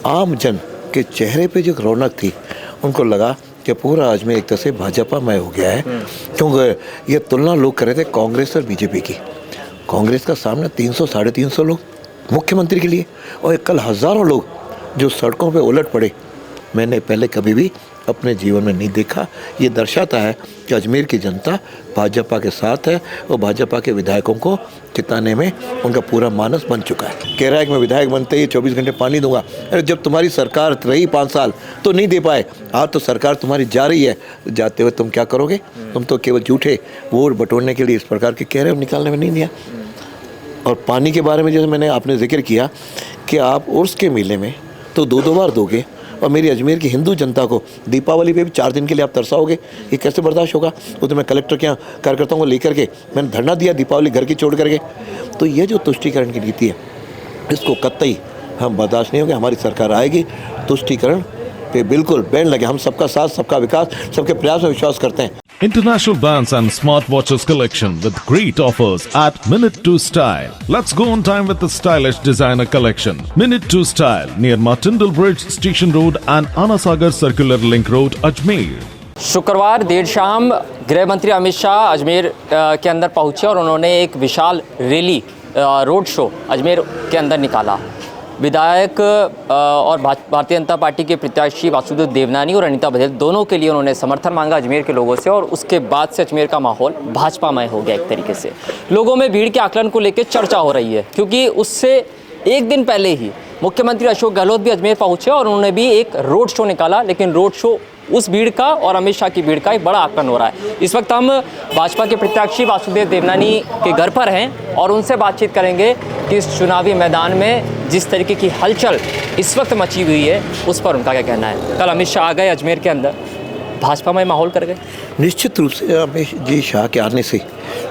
आम जन के चेहरे पे जो रौनक थी, उनको लगा कि पूरा अजमेर एक तरह से भाजपामय हो गया है। क्योंकि ये तुलना लोग कर रहे थे कांग्रेस और बीजेपी की। कांग्रेस का सामना 300 साढ़े 300 लोग मुख्यमंत्री के लिए, और कल हज़ारों लोग जो सड़कों पे उलट पड़े, मैंने पहले कभी भी अपने जीवन में नहीं देखा। ये दर्शाता है कि अजमेर की जनता भाजपा के साथ है और भाजपा के विधायकों को जिताने में उनका पूरा मानस बन चुका है। कह रहा है कि मैं विधायक बनते ही 24 घंटे पानी दूंगा। अरे जब तुम्हारी सरकार रही 5 साल तो नहीं दे पाए, आज तो सरकार तुम्हारी जा रही है, जाते हुए तुम क्या करोगे? तुम तो केवल झूठे वोट बटोरने के लिए इस प्रकार के कह रहे हो, निकालने में नहीं दिया। और पानी के बारे में जैसे मैंने आपने जिक्र किया कि आप उर्स के मेले में तो 2-2 बार दोगे, और मेरी अजमेर की हिंदू जनता को दीपावली पे भी 4 दिन के लिए आप तरसाओगे, ये कैसे बर्दाश्त होगा? वो तो मैं कलेक्टर के यहाँ कार्यकर्ताओं को लेकर के मैंने धरना दिया दीपावली घर की छोड़ करके। तो ये जो तुष्टीकरण की नीति है, इसको कतई हम बर्दाश्त नहीं होंगे। हमारी सरकार आएगी, तुष्टीकरण पे बिल्कुल बैन लगे। हम सबका साथ, सबका विकास, सबके प्रयास में विश्वास करते हैं। International brands and smartwatches collection with great offers at Minute to Style. Let's go on time with the stylish designer collection. Minute to Style near Martindale Bridge, Station Road and Anasagar Circular Link Road, Ajmer. शुक्रवार देर शाम गृह मंत्री अमित शाह अजमेर के अंदर पहुंचे और उन्होंने एक विशाल रैली रोड शो अजमेर के अंदर निकाला। विधायक और भारतीय जनता पार्टी के प्रत्याशी वासुदेव देवनानी और अनीता बघेल दोनों के लिए उन्होंने समर्थन मांगा अजमेर के लोगों से, और उसके बाद से अजमेर का माहौल भाजपामय हो गया। एक तरीके से लोगों में भीड़ के आकलन को लेकर चर्चा हो रही है, क्योंकि उससे एक दिन पहले ही मुख्यमंत्री अशोक गहलोत भी अजमेर पहुंचे और उन्होंने भी एक रोड शो निकाला। लेकिन रोड शो उस भीड़ का और अमित शाह की भीड़ का एक बड़ा आकलन हो रहा है। इस वक्त हम भाजपा के प्रत्याशी वासुदेव देवनानी के घर पर हैं और उनसे बातचीत करेंगे कि इस चुनावी मैदान में जिस तरीके की हलचल इस वक्त मची हुई है, उस पर उनका क्या कहना है। कल अमित शाह आ गए अजमेर के अंदर, भाजपा में माहौल कर गए। निश्चित रूप से अमित जी शाह के आने से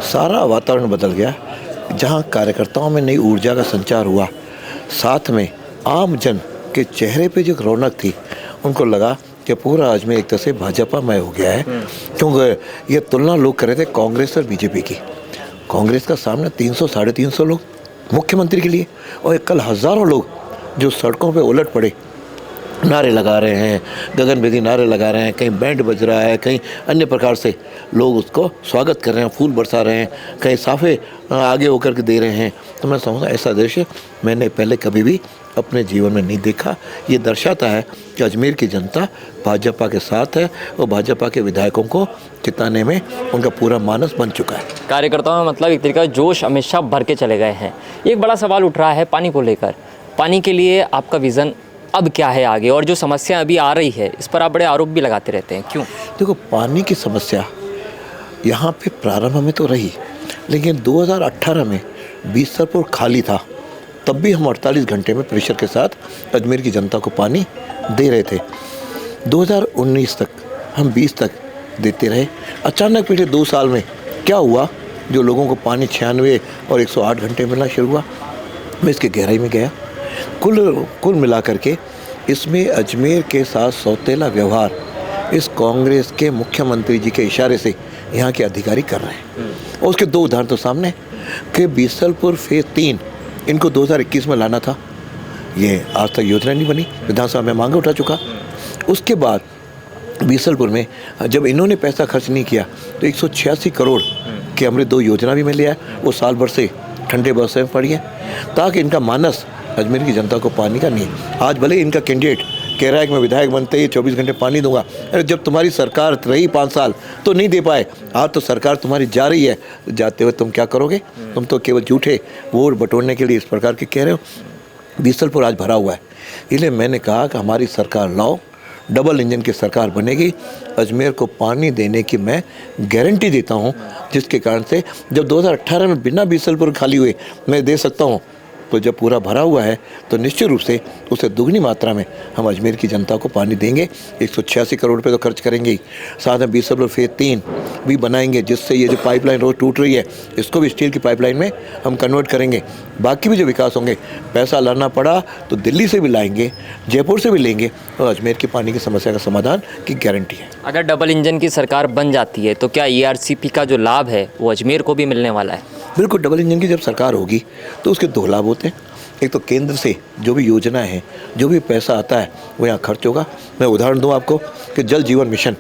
सारा वातावरण बदल गया। जहाँ कार्यकर्ताओं में नई ऊर्जा का संचार हुआ, साथ में आम जन के चेहरे पे जो रौनक थी, उनको लगा कि पूरा अजमेर एक तरह से भाजपामय हो गया है। क्योंकि ये तुलना लोग कर रहे थे कांग्रेस और बीजेपी की। कांग्रेस का सामना 300 साढ़े 300 लोग मुख्यमंत्री के लिए, और कल हज़ारों लोग जो सड़कों पे उलट पड़े, नारे लगा रहे हैं, गगनभेदी नारे लगा रहे हैं, कहीं बैंड बज रहा है, कहीं अन्य प्रकार से लोग उसको स्वागत कर रहे हैं, फूल बरसा रहे हैं, कहीं साफे आगे होकर के दे रहे हैं। तो मैं समझता ऐसा दृश्य मैंने पहले कभी भी अपने जीवन में नहीं देखा। ये दर्शाता है कि अजमेर की जनता भाजपा के साथ है और भाजपा के विधायकों को जिताने में उनका पूरा मानस बन चुका है। कार्यकर्ताओं में मतलब एक तरीका जोश अमित शाह भर के चले गए हैं। एक बड़ा सवाल उठ रहा है पानी को लेकर। पानी के लिए आपका विज़न अब क्या है आगे, और जो समस्या अभी आ रही है इस पर आप बड़े आरोप भी लगाते रहते हैं, क्यों? देखो, पानी की समस्या यहाँ पे प्रारंभ में तो रही, लेकिन 2018 में बीसलपुर खाली था, तब भी हम 48 घंटे में प्रेशर के साथ अजमेर की जनता को पानी दे रहे थे। 2019 तक हम 20 तक देते रहे। अचानक पिछले 2 साल में क्या हुआ, जो लोगों को पानी 96 और 108 घंटे मिलना शुरू हुआ। मैं इसके गहराई में गया। कुल मिलाकर के इसमें अजमेर के साथ सौतेला व्यवहार इस कांग्रेस के मुख्यमंत्री जी के इशारे से यहाँ के अधिकारी कर रहे हैं। और उसके 2 उदाहरण तो सामने कि बीसलपुर फेज़ 3 इनको 2021 में लाना था, ये आज तक योजना नहीं बनी, विधानसभा में मांग उठा चुका। उसके बाद बीसलपुर में जब इन्होंने पैसा खर्च नहीं किया तो 186 करोड़ के अमृत 2 योजना भी मिल है, वो साल भर से ठंडे बरसे में पड़ी है, ताकि इनका मानस अजमेर की जनता को पानी का नहीं है। आज भले इनका कैंडिडेट कह रहा है कि मैं विधायक बनते ही 24 घंटे पानी दूंगा। अरे जब तुम्हारी सरकार रही 5 साल तो नहीं दे पाए, आज तो सरकार तुम्हारी जा रही है, जाते हुए तुम क्या करोगे? तुम तो केवल झूठे वोट बटोरने के लिए इस प्रकार के कह रहे हो। बीसलपुर आज भरा हुआ है, इसलिए मैंने कहा कि हमारी सरकार लाओ, डबल इंजन की सरकार बनेगी। अजमेर को पानी देने की मैं गारंटी देता हूँ, जिसके कारण से जब 2018 में बिना बीसलपुर खाली हुए मैं दे सकता हूँ, तो जब पूरा भरा हुआ है तो निश्चित रूप से उससे दुगनी मात्रा में हम अजमेर की जनता को पानी देंगे। 186 करोड़ रुपए तो खर्च करेंगे ही, साथ में बीसलपुर फेज़ 3 भी बनाएंगे, जिससे ये जो पाइपलाइन रोज टूट रही है इसको भी स्टील की पाइपलाइन में हम कन्वर्ट करेंगे। बाकी भी जो विकास होंगे, पैसा लाना पड़ा तो दिल्ली से भी लाएंगे, जयपुर से भी लेंगे, और अजमेर की पानी की समस्या का समाधान की गारंटी है। अगर डबल इंजन की सरकार बन जाती है तो क्या ERCP का जो लाभ है वो अजमेर को भी मिलने वाला है? बिल्कुल, डबल इंजन की जब सरकार होगी तो उसके 2 लाभ होते हैं। एक तो केंद्र से जो भी योजनाएं हैं, जो भी पैसा आता है वो यहाँ खर्च होगा। मैं उदाहरण दूँ आपको कि जल जीवन मिशन,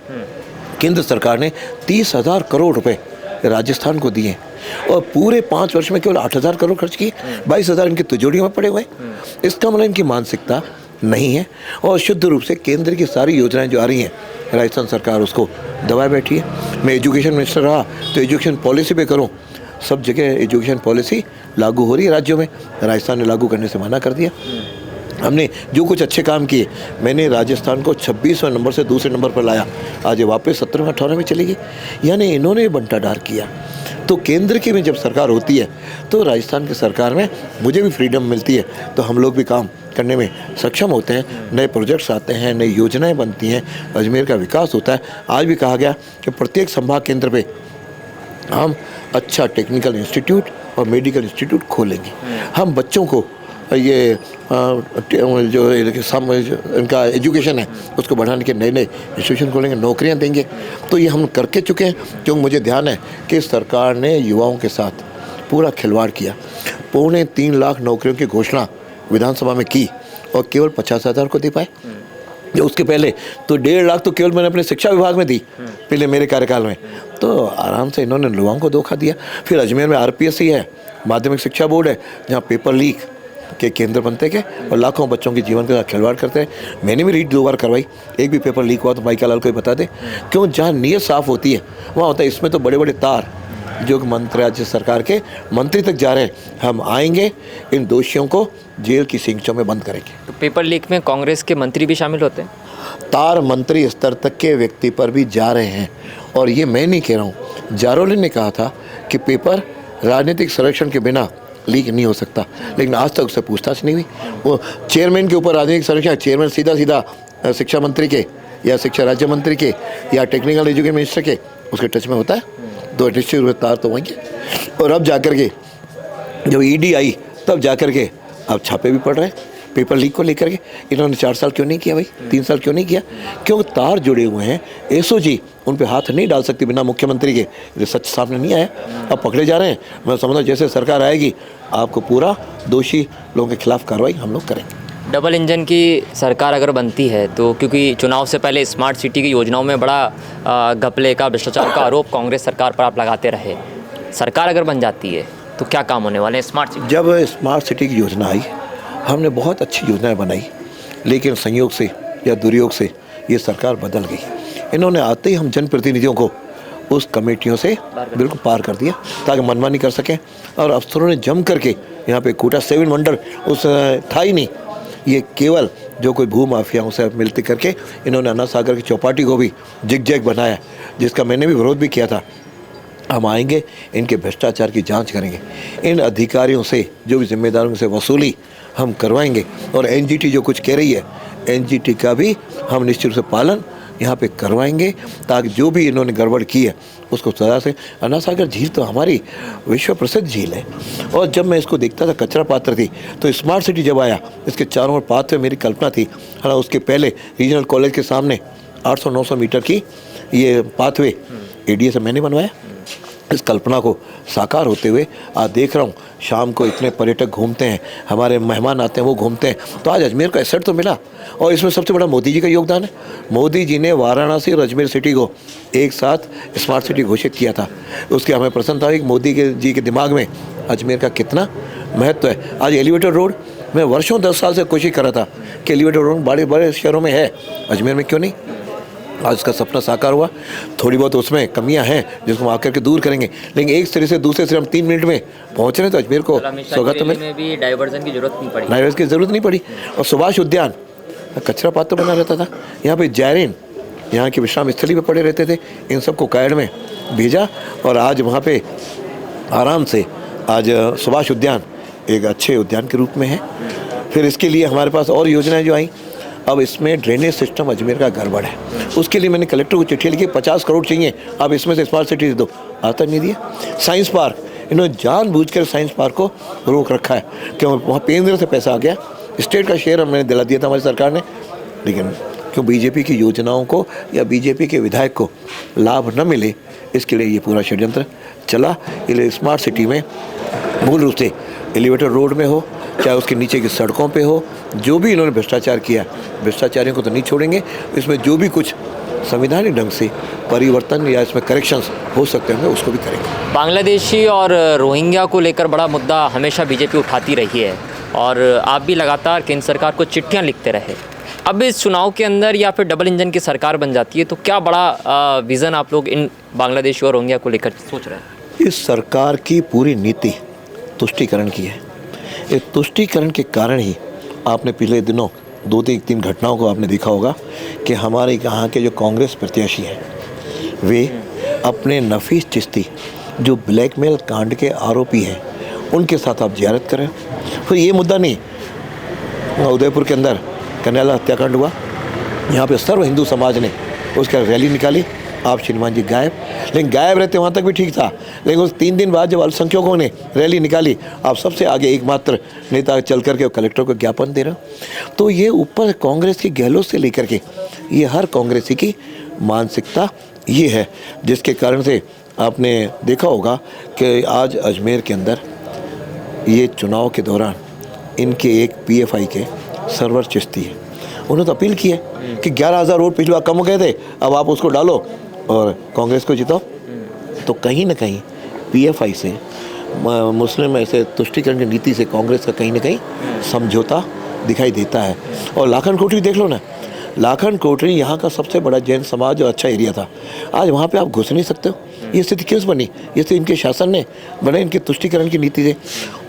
केंद्र सरकार ने 30,000 करोड़ रुपए राजस्थान को दिए और पूरे 5 वर्ष में केवल 8,000 करोड़ खर्च किए, 22,000 इनकी तिजोरियों में पड़े हुए। इसका मतलब इनकी मानसिकता नहीं है और शुद्ध रूप से केंद्र की सारी योजनाएं जो आ रही हैं राजस्थान सरकार उसको दबाए बैठी है। मैं एजुकेशन मिनिस्टर रहा तो एजुकेशन पॉलिसी पे करूँ, सब जगह एजुकेशन पॉलिसी लागू हो रही है राज्यों में, राजस्थान ने लागू करने से मना कर दिया। हमने जो कुछ अच्छे काम किए, मैंने राजस्थान को 26वें नंबर से दूसरे नंबर पर लाया, आज ये वापस 17वें 18वें में चली गई, यानी इन्होंने बंटाढार किया। तो केंद्र की में जब सरकार होती है तो राजस्थान की सरकार में मुझे भी फ्रीडम मिलती है, तो हम लोग भी काम करने में सक्षम होते हैं, नए प्रोजेक्ट्स आते हैं, नई योजनाएं बनती हैं, अजमेर का विकास होता है। आज भी कहा गया कि प्रत्येक संभाग केंद्र पे हम अच्छा टेक्निकल इंस्टीट्यूट और मेडिकल इंस्टीट्यूट खोलेंगे। हम बच्चों को ये जो इनका एजुकेशन है उसको बढ़ाने के नए नए इंस्टीट्यूशन खोलेंगे, नौकरियां देंगे। तो ये हम करके चुके हैं, क्योंकि मुझे ध्यान है कि सरकार ने युवाओं के साथ पूरा खिलवाड़ किया। 3.25 लाख नौकरियों की घोषणा विधानसभा में की और केवल 50,000 को दे पाए। जो उसके पहले तो 1.5 लाख तो केवल मैंने अपने शिक्षा विभाग में दी पहले मेरे कार्यकाल में। तो आराम से इन्होंने युवाओं को धोखा दिया। फिर अजमेर में RPSC है, माध्यमिक शिक्षा बोर्ड है, जहाँ पेपर लीक के केंद्र बनते के और लाखों बच्चों के जीवन के साथ खिलवाड़ करते हैं। मैंने भी रीड 2 बार करवाई, एक भी पेपर लीक हुआ तो माइका लाल को ही बता दे। क्यों? जहाँ नीयत साफ़ होती है वहाँ होता है। इसमें तो बड़े बड़े तार जो मंत्री राज्य सरकार के मंत्री तक जा रहे हैं। हम आएंगे, इन दोषियों को जेल की सिंचों में बंद करेंगे। तो पेपर लीक में कांग्रेस के मंत्री भी शामिल होते हैं? तार मंत्री स्तर तक के व्यक्ति पर भी जा रहे हैं और ये मैं नहीं कह रहा हूँ। जारोली ने कहा था कि पेपर राजनीतिक संरक्षण के बिना लीक नहीं हो सकता, लेकिन आज तक उससे पूछताछ नहीं हुई। वो चेयरमैन के ऊपर राजनीतिक संरक्षण, चेयरमैन सीधा शिक्षा मंत्री के या शिक्षा राज्य मंत्री के या टेक्निकल एजुकेशन मिनिस्टर के उसके टच में होता है। दो निश्चित रूप से तार तो वहीं है। और अब जाकर के जब ED आई तब जाकर के अब छापे भी पड़ रहे हैं पेपर लीक को लेकर के। इन्होंने 4 साल क्यों नहीं किया भाई, 3 साल क्यों नहीं किया? क्योंकि तार जुड़े हुए हैं। SOG उन पे हाथ नहीं डाल सकती बिना मुख्यमंत्री के। ये सच सामने नहीं आया, अब पकड़े जा रहे हैं। मैं समझता हूँ जैसे सरकार आएगी आपको पूरा दोषी लोगों के खिलाफ कार्रवाई हम लोग करेंगे। डबल इंजन की सरकार अगर बनती है तो, क्योंकि चुनाव से पहले स्मार्ट सिटी की योजनाओं में बड़ा घपले का, भ्रष्टाचार का आरोप कांग्रेस सरकार पर आप लगाते रहे, सरकार अगर बन जाती है तो क्या काम होने वाले हैं स्मार्ट सिटी? जब स्मार्ट सिटी की योजना आई हमने बहुत अच्छी योजनाएं बनाई, लेकिन संयोग से या दुर्योग से ये सरकार बदल गई। इन्होंने आते ही हम जनप्रतिनिधियों को उस कमेटियों से बिल्कुल पार कर दिया ताकि मनमानी कर सकें। और अफसरों ने जम करके यहाँ पे कोटा 7 वंडर उस था ही नहीं। ये केवल जो कोई भू माफियाओं से मिलते करके इन्होंने अन्ना सागर की चौपाटी को भी जिग-जैग बनाया, जिसका मैंने भी विरोध भी किया था। हम आएंगे, इनके भ्रष्टाचार की जांच करेंगे, इन अधिकारियों से जो भी जिम्मेदारों से वसूली हम करवाएंगे। और NGT जो कुछ कह रही है, NGT का भी हम निश्चित रूप से पालन यहाँ पे करवाएंगे ताकि जो भी इन्होंने गड़बड़ की है उसको सजा से। अन्ना सागर झील तो हमारी विश्व प्रसिद्ध झील है। और जब मैं इसको देखता था कचरा पात्र थी, तो स्मार्ट सिटी जब आया इसके चारों ओर पाथवे मेरी कल्पना थी। हालांकि उसके पहले रीजनल कॉलेज के सामने 800-900 मीटर की ये पाथवे ADA से मैंने बनवाया। इस कल्पना को साकार होते हुए आज देख रहा हूँ शाम को इतने पर्यटक घूमते हैं, हमारे मेहमान आते हैं, वो घूमते हैं। तो आज अजमेर का एसेट तो मिला और इसमें सबसे बड़ा मोदी जी का योगदान है। मोदी जी ने वाराणसी और अजमेर सिटी को एक साथ स्मार्ट सिटी घोषित किया था। उसकी हमें प्रसन्नता हुई कि मोदी जी के दिमाग में अजमेर का कितना महत्व है। आज एलिवेटेड रोड, मैं वर्षों 10 साल से कोशिश कर रहा था कि एलिवेटेड रोड बड़े बड़े शहरों में है, अजमेर में क्यों नहीं? आज उसका सपना साकार हुआ। थोड़ी बहुत उसमें कमियां हैं जिसको हम आकर के दूर करेंगे, लेकिन एक सिरे से दूसरे सिरे हम 3 मिनट में पहुँच रहे हैं। तो अजमेर को स्वागत में भी डाइवर्जन की जरूरत नहीं पड़ी, डाइवर्जन की ज़रूरत नहीं पड़ी। और सुभाष उद्यान कचरा पात्र बना रहता था, यहाँ पे जायरीन यहाँ की विश्राम स्थली पे पड़े रहते थे, इन सबको कायड़ में भेजा और आज वहाँ पे आराम से आज सुभाष उद्यान एक अच्छे उद्यान के रूप में है। फिर इसके लिए हमारे पास और योजनाएं जो आई। अब इसमें ड्रेनेज सिस्टम अजमेर का गड़बड़ है, उसके लिए मैंने कलेक्टर को चिट्ठी लिखी, 50 करोड़ चाहिए, अब इसमें से स्मार्ट सिटी दो, आता नहीं दिया। साइंस पार्क, इन्होंने जानबूझकर साइंस पार्क को रोक रखा है क्यों? वहाँ केंद्र से पैसा आ गया, स्टेट का शेयर हमने दिला दिया था हमारी सरकार ने, लेकिन क्यों BJP की योजनाओं को या BJP के विधायक को लाभ न मिले, इसके लिए ये पूरा षड्यंत्र चला। इसलिए स्मार्ट सिटी में मूल रूप से एलिवेटेड रोड में हो चाहे उसके नीचे की सड़कों पे हो, जो भी इन्होंने भ्रष्टाचार किया, भ्रष्टाचारियों को तो नहीं छोड़ेंगे। इसमें जो भी कुछ संवैधानिक ढंग से परिवर्तन या इसमें करेक्शंस हो सकते होंगे उसको भी करेंगे। बांग्लादेशी और रोहिंग्या को लेकर बड़ा मुद्दा हमेशा बीजेपी उठाती रही है और आप भी लगातार केंद्र सरकार को चिट्ठियां लिखते रहे। अब इस चुनाव के अंदर या फिर डबल इंजन की सरकार बन जाती है तो क्या बड़ा विज़न आप लोग इन बांग्लादेशी और रोहिंग्या को लेकर सोच रहे हैं? इस सरकार की पूरी नीति तुष्टीकरण की है। इस तुष्टीकरण के कारण ही आपने पिछले दिनों 2-3 घटनाओं को आपने देखा होगा कि हमारे यहाँ के जो कांग्रेस प्रत्याशी हैं वे अपने नफीस चिश्ती जो ब्लैकमेल कांड के आरोपी हैं उनके साथ आप जियारत करें। फिर ये मुद्दा नहीं, उदयपुर के अंदर कन्हैया हत्याकांड हुआ, यहाँ पे सर्व हिंदू समाज ने उसका रैली निकाली, आप श्रीमान जी गायब, लेकिन गायब रहते वहाँ तक भी ठीक था, लेकिन उस 3 दिन बाद जब अल्पसंख्यकों ने रैली निकाली आप सबसे आगे एकमात्र नेता चल करके कलेक्टर को ज्ञापन दे रहा। तो ये ऊपर कांग्रेस की गहलोत से लेकर के ये हर कांग्रेसी की मानसिकता ये है, जिसके कारण से आपने देखा होगा कि आज अजमेर के अंदर ये चुनाव के दौरान इनके एक PFI के सरवर चिश्ती है, उन्होंने तो अपील की है कि 11,000 वोट पिछली बार कम हो गए थे, अब आप उसको डालो और कांग्रेस को जिताओ। तो कहीं ना कहीं PFI से मुस्लिम ऐसे तुष्टीकरण की नीति से कांग्रेस का कहीं ना कहीं समझौता दिखाई देता है। और लाखन कोठरी देख लो ना, लाखन कोठरी यहाँ का सबसे बड़ा जैन समाज और अच्छा एरिया था, आज वहाँ पे आप घुस नहीं सकते हो। ये स्थिति क्यों बनी? ये तो इनके शासन ने बने, इनके तुष्टीकरण की नीति से।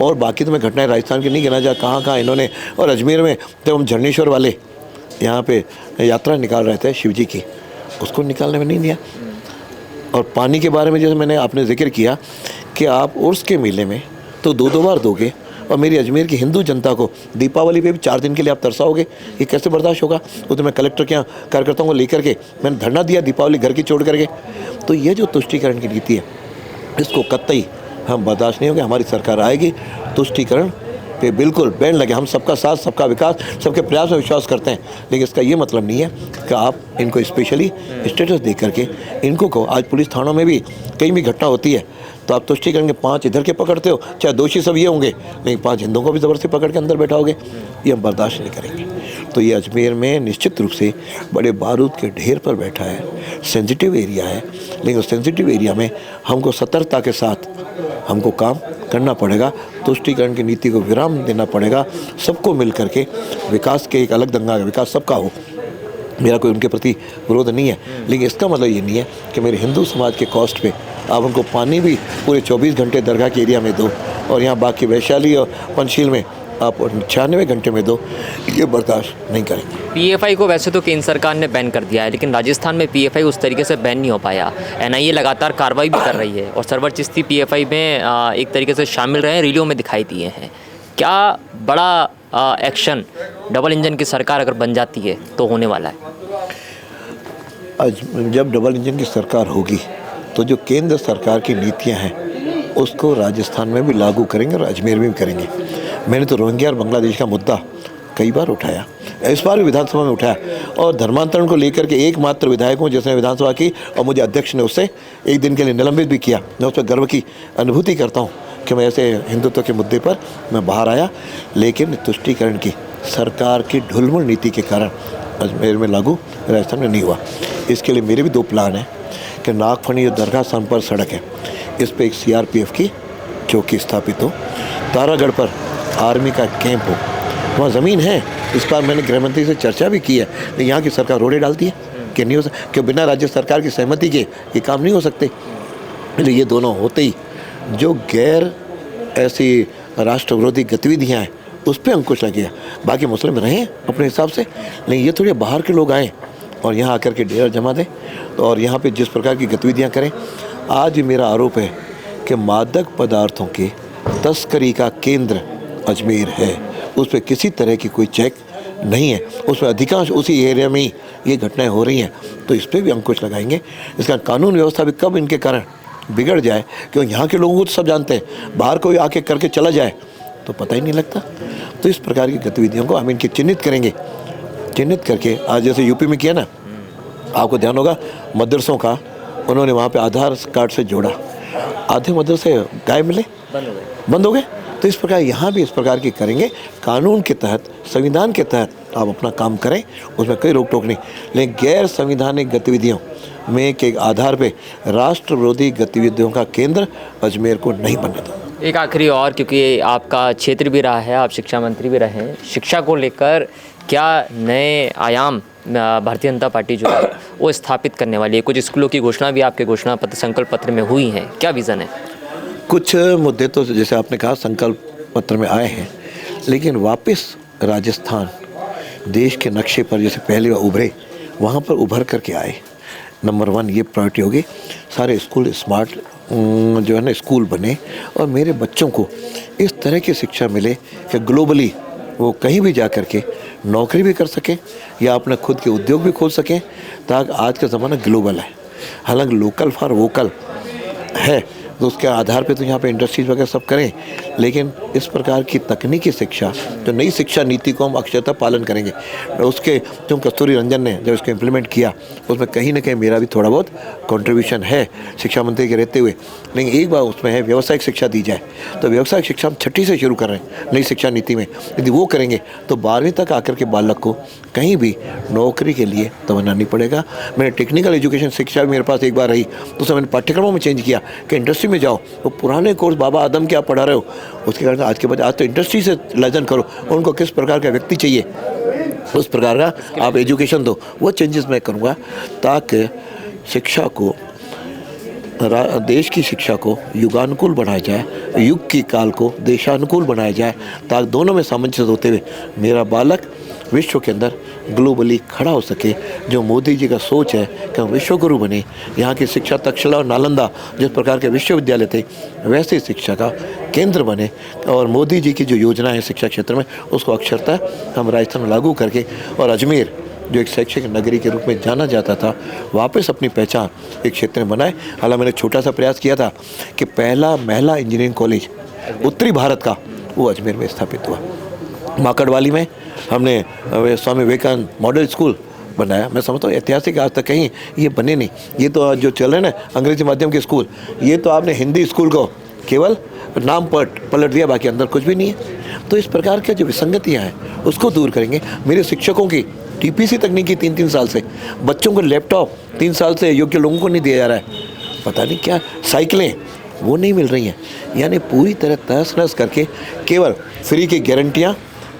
और बाकी तो मैं घटनाएं राजस्थान की नहीं गिना जा कहाँ इन्होंने, और अजमेर में जब हम झरनेश्वर वाले यहाँ पे यात्रा निकाल रहे थे शिव जी की, उसको निकालने में नहीं दिया। और पानी के बारे में जैसे मैंने आपने जिक्र किया कि आप उर्स के मेले में तो 2-2 बार दोगे और मेरी अजमेर की हिंदू जनता को दीपावली पे भी 4 दिन के लिए आप तरसाओगे, ये कैसे बर्दाश्त होगा? वो तो मैं कलेक्टर के यहाँ कार्यकर्ताओं को लेकर के मैंने धरना दिया दीपावली घर की छोड़ करके। तो ये जो तुष्टीकरण की नीति है इसको कतई हम बर्दाश्त नहीं होंगे। हमारी सरकार आएगी, तुष्टीकरण पे बिल्कुल बैन लगे। हम सबका साथ, सबका विकास, सबके प्रयास में विश्वास करते हैं, लेकिन इसका ये मतलब नहीं है कि आप इनको स्पेशली स्टेटस दे करके इनको को आज पुलिस थानों में भी कहीं भी घटना होती है तो आप तुष्टीकरण के 5 इधर के पकड़ते हो, चाहे दोषी सब ये होंगे, लेकिन 5 हिंदुओं को भी ज़बरदस्ती पकड़ के अंदर बैठाओगे, ये हम बर्दाश्त नहीं करेंगे। तो ये अजमेर में निश्चित रूप से बड़े बारूद के ढेर पर बैठा है, सेंसिटिव एरिया है, लेकिन उस सेंसिटिव एरिया में हमको सतर्कता के साथ हमको काम करना पड़ेगा, तुष्टीकरण की नीति को विराम देना पड़ेगा, सबको मिल करके विकास के एक अलग दंगा विकास सबका हो। मेरा कोई उनके प्रति विरोध नहीं है, लेकिन इसका मतलब ये नहीं है कि मेरे हिंदू समाज के कॉस्ट पे आप उनको पानी भी पूरे 24 घंटे दरगाह के एरिया में दो और यहाँ बाकी वैशाली और पंचशील में आप 96 घंटे में दो, ये बर्दाश्त नहीं करेंगे। PFI को वैसे तो केंद्र सरकार ने बैन कर दिया है, लेकिन राजस्थान में PFI उस तरीके से बैन नहीं हो पाया। NIA लगातार कार्रवाई भी कर रही है और सरवर चिश्ती PFI में एक तरीके से शामिल रहे, रैलियों में दिखाई दिए हैं। क्या बड़ा एक्शन डबल इंजन की सरकार अगर बन जाती है तो होने वाला है? आज जब डबल इंजन की सरकार होगी तो जो केंद्र सरकार की नीतियां हैं उसको राजस्थान में भी लागू करेंगे और अजमेर में भी करेंगे। मैंने तो रोहिंग्या और बांग्लादेश का मुद्दा कई बार उठाया, इस बार भी विधानसभा में उठाया, और धर्मांतरण को लेकर के एकमात्र विधायक हूँ जिसने विधानसभा की और मुझे अध्यक्ष ने उससे एक दिन के लिए निलंबित भी किया। मैं उस पर गर्व की अनुभूति करता हूँ कि मैं ऐसे हिंदुत्व के मुद्दे पर मैं बाहर आया, लेकिन तुष्टीकरण की सरकार की ढुलमुल नीति के कारण अजमेर में लागू राजस्थान में नहीं हुआ। इसके लिए मेरे भी 2 प्लान हैं कि नागफनी जो दरगाह संपर्क सड़क है इस पर एक CRPF की चौकी स्थापित हो, तारागढ़ पर आर्मी का कैंप हो, वहाँ ज़मीन है। इस बार मैंने गृह मंत्री से चर्चा भी की है, लेकिन यहाँ की सरकार रोड़े डालती है कि नहीं हो सकता, कि बिना राज्य सरकार की सहमति के ये काम नहीं हो सकते। इसलिए ये दोनों होते ही जो गैर ऐसी राष्ट्र विरोधी गतिविधियाँ हैं उस पर अंकुश लगेगा। बाकी मुस्लिम रहें अपने हिसाब से, लेकिन ये थोड़े बाहर के लोग आएँ और यहाँ आकर के डेरा जमा दें और यहाँ पे जिस प्रकार की गतिविधियाँ करें। आज मेरा आरोप है कि मादक पदार्थों के तस्करी का केंद्र अजमेर है, उस पर किसी तरह की कोई चेक नहीं है, उसमें अधिकांश उसी एरिया में ही ये घटनाएं हो रही हैं, तो इस पर भी अंकुश लगाएंगे। इसका कानून व्यवस्था भी कब इनके कारण बिगड़ जाए, क्योंकि यहाँ के लोगों को तो सब जानते हैं, बाहर कोई आके करके चला जाए तो पता ही नहीं लगता। तो इस प्रकार की गतिविधियों को हम इनकी चिन्हित करेंगे, चिन्हित करके आज जैसे यूपी में किया ना, आपको ध्यान होगा मदरसों का उन्होंने वहाँ पे आधार कार्ड से जोड़ा, आधे मदरसे गायब मिले, बंद हो गए। तो इस प्रकार यहाँ भी इस प्रकार की करेंगे। कानून के तहत, संविधान के तहत आप अपना काम करें, उसमें कोई रोक टोक नहीं, लेकिन गैर संविधानिक गतिविधियों में के आधार पे राष्ट्र विरोधी गतिविधियों का केंद्र अजमेर को नहीं बनने दो। एक आखिरी और, क्योंकि आपका क्षेत्र भी रहा है, आप शिक्षा मंत्री भी रहे हैं, शिक्षा को लेकर क्या नए आयाम भारतीय जनता पार्टी जो है वो स्थापित करने वाली है? कुछ स्कूलों की घोषणा भी आपके घोषणा पत्र, संकल्प पत्र में हुई हैं, क्या विज़न है? कुछ मुद्दे तो जैसे आपने कहा संकल्प पत्र में आए हैं, लेकिन वापस राजस्थान देश के नक्शे पर जैसे पहले उभरे, वहाँ पर उभर करके आए। नंबर 1 ये प्रायोरिटी होगी। सारे स्कूल स्मार्ट जो है ना स्कूल बने और मेरे बच्चों को इस तरह की शिक्षा मिले कि ग्लोबली वो कहीं भी जा कर के नौकरी भी कर सकें या अपना खुद के उद्योग भी खोल सकें, ताकि आज का ज़माना ग्लोबल है। हालांकि लोकल फॉर वोकल है, तो उसके आधार पे तो यहाँ पे इंडस्ट्रीज वगैरह सब करें, लेकिन इस प्रकार की तकनीकी शिक्षा, जो नई शिक्षा नीति को हम अक्षरतः पालन करेंगे। उसके जो कस्तूरी रंजन ने जब इसको इम्प्लीमेंट किया, उसमें कहीं ना कहीं मेरा भी थोड़ा बहुत कंट्रीब्यूशन है शिक्षा मंत्री के रहते हुए। लेकिन एक बार उसमें है व्यावसायिक शिक्षा दी जाए, तो व्यावसायिक शिक्षा हम 6ठी से शुरू कर रहे हैं नई शिक्षा नीति में। यदि वो करेंगे तो 12वीं तक आकर के बालक को कहीं भी नौकरी के लिए तमन्ना नहीं पड़ेगा। मैंने टेक्निकल एजुकेशन शिक्षा भी मेरे पास एक बार रही, तो उसमें मैंने पाठ्यक्रमों में चेंज किया कि इंडस्ट्री में जाओ, वो पुराने कोर्स बाबा आदम के आप पढ़ा रहे हो, उसके कारण आज के बाद आज तो इंडस्ट्री से लाइजन करो, उनको किस प्रकार का व्यक्ति चाहिए उस प्रकार का आप एजुकेशन दो। वो चेंजेस मैं करूँगा ताकि शिक्षा को, देश की शिक्षा को युगानुकूल बनाया जाए, युग की काल को देशानुकूल बनाया जाए, ताकि दोनों में सामंजस्य होते हुए मेरा बालक विश्व के अंदर ग्लोबली खड़ा हो सके। जो मोदी जी का सोच है कि हम विश्व गुरु बने, यहाँ की शिक्षा तक्षशिला और नालंदा जिस प्रकार के विश्वविद्यालय थे वैसे शिक्षा का केंद्र बने, और मोदी जी की जो योजना है शिक्षा क्षेत्र में उसको अक्षरतः हम राजस्थान में लागू करके, और अजमेर जो एक शैक्षिक नगरी के रूप में जाना जाता था वापस अपनी पहचान एक क्षेत्र में बनाए। हालांकि मैंने छोटा सा प्रयास किया था कि पहला महिला इंजीनियरिंग कॉलेज उत्तरी भारत का वो अजमेर में स्थापित हुआ। माकड़वाली में हमने स्वामी विवेकानंद मॉडल स्कूल बनाया। मैं समझता हूँ ऐतिहासिक, आज तक कहीं ये बने नहीं। ये तो जो चल रहे हैं ना अंग्रेजी माध्यम के स्कूल, ये तो आपने हिंदी स्कूल को केवल नाम पलट दिया, बाकी अंदर कुछ भी नहीं है। तो इस प्रकार के जो विसंगतियाँ हैं उसको दूर करेंगे। मेरे शिक्षकों की टीपीसी तकनीकी 3-3 साल से, बच्चों को लैपटॉप 3 साल से योग्य लोगों को नहीं दिया जा रहा है, पता नहीं क्या साइकिलें वो नहीं मिल रही हैं। यानी पूरी तरह तहस नहस करके केवल फ्री की गारंटियाँ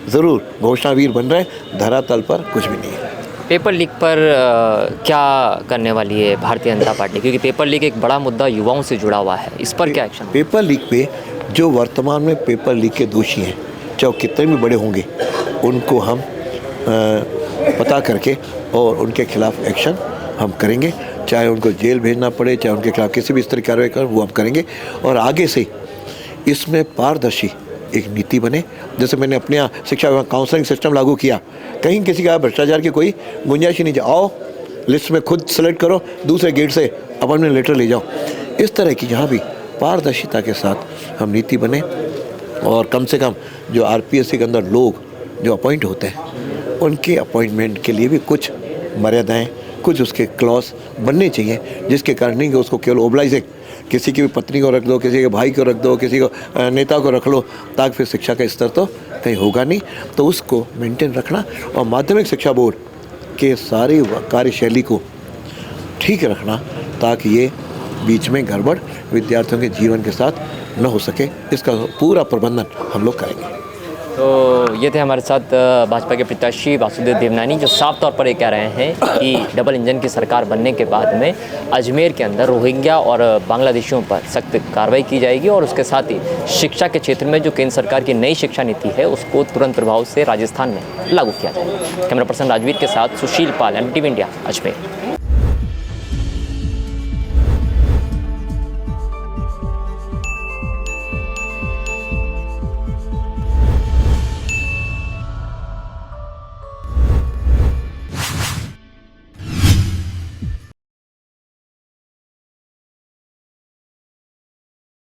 ज़रूर घोषणावीर बन रहे हैं, धरातल पर कुछ भी नहीं है। पेपर लीक पर क्या करने वाली है भारतीय जनता पार्टी? क्योंकि पेपर लीक एक बड़ा मुद्दा युवाओं से जुड़ा हुआ है, इस पर क्या एक्शन? पेपर लीक पे जो वर्तमान में पेपर लीक के दोषी हैं, चाहे कितने भी बड़े होंगे, उनको हम पता करके और उनके खिलाफ एक्शन हम करेंगे, चाहे उनको जेल भेजना पड़े, चाहे उनके खिलाफ किसी भी इस तरह की कार्रवाई करें वो हम करेंगे। और आगे से इसमें पारदर्शी एक नीति बने। जैसे मैंने अपने यहाँ शिक्षा विभाग काउंसलिंग सिस्टम लागू किया, कहीं किसी का भ्रष्टाचार की कोई गुंजाइश ही नहीं, आओ लिस्ट में खुद सेलेक्ट करो, दूसरे गेट से अपॉइंटमेंट लेटर ले जाओ। इस तरह की यहाँ भी पारदर्शिता के साथ हम नीति बने, और कम से कम जो आरपीएससी के अंदर लोग जो अपॉइंट होते हैं उनके अपॉइंटमेंट के लिए भी कुछ मर्यादाएं, कुछ उसके क्लॉज बनने चाहिए, जिसके कारण नहीं कि उसको केवल ओबलाइजिंग किसी की भी पत्नी को रख दो, किसी के भाई को रख दो, किसी को नेता को रख लो, ताकि फिर शिक्षा का स्तर तो कहीं होगा नहीं। तो उसको मेंटेन रखना और माध्यमिक शिक्षा बोर्ड के सारी कार्यशैली को ठीक रखना, ताकि ये बीच में गड़बड़ विद्यार्थियों के जीवन के साथ न हो सके, इसका पूरा प्रबंधन हम लोग करेंगे। तो ये थे हमारे साथ भाजपा के प्रत्याशी वासुदेव देवनानी, जो साफ तौर पर ये कह रहे हैं कि डबल इंजन की सरकार बनने के बाद में अजमेर के अंदर रोहिंग्या और बांग्लादेशियों पर सख्त कार्रवाई की जाएगी, और उसके साथ ही शिक्षा के क्षेत्र में जो केंद्र सरकार की नई शिक्षा नीति है उसको तुरंत प्रभाव से राजस्थान में लागू किया जाएगा। कैमरा पर्सन राजवीर के साथ सुशील पाल, NDTV इंडिया, अजमेर।